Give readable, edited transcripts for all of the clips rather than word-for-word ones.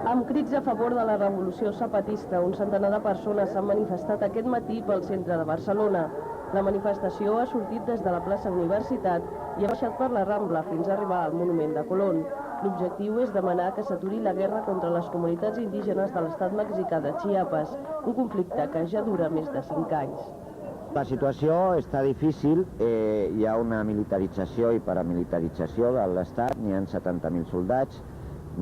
Amb crits a favor de la revolució zapatista, un centenar de persones s'han manifestat aquest matí pel centre de Barcelona. La manifestació ha sortit des de la plaça Universitat i ha baixat per la Rambla fins a arribar al monument de Colón. L'objectiu és demanar que s'aturi la guerra contra les comunitats indígenes de l'estat mexicà de Chiapas, un conflicte que ja dura més de 5 anys. La situació està difícil, hi ha una militarització i paramilitarització de l'Estat, n'hi ha 70.000 soldats,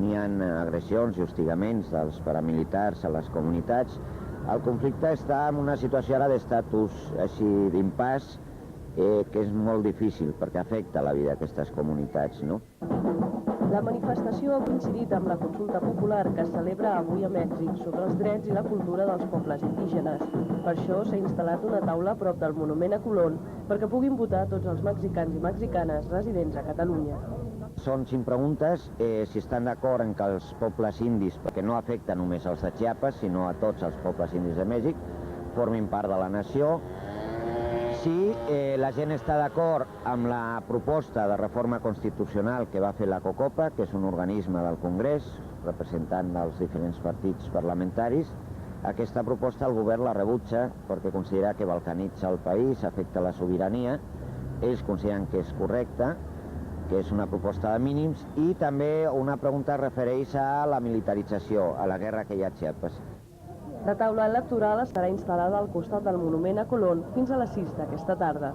n'hi ha agressions i hostigaments dels paramilitars a les comunitats. El conflicte està en una situació ara d'estatus així d'impàs, que és molt difícil perquè afecta la vida d'aquestes comunitats, no? La manifestació ha coincidit amb la consulta popular que es celebra avui a Mèxic sobre els drets i la cultura dels pobles indígenes. Per això s'ha instal·lat una taula a prop del monument a Colón perquè puguin votar tots els mexicans i mexicanes residents a Catalunya. Són 5 preguntes, si estan d'acord en que els pobles indis, perquè no afecta només als de Chiapas, sinó a tots els pobles indis de Mèxic, formin part de la nació. Si la gent està d'acord amb la proposta de reforma constitucional que va fer la COCOPA, que és un organisme del Congrés, representant dels diferents partits parlamentaris, aquesta proposta el govern la rebutja perquè considera que balcanitza el país, afecta la sobirania. Ells consideren que és correcta, que és una proposta de mínims, i també una pregunta refereix a la militarització, a la guerra que hi ha a Chiapas. La taula electoral estarà instal·lada al costat del monument a Colón fins a les 6 d'aquesta tarda.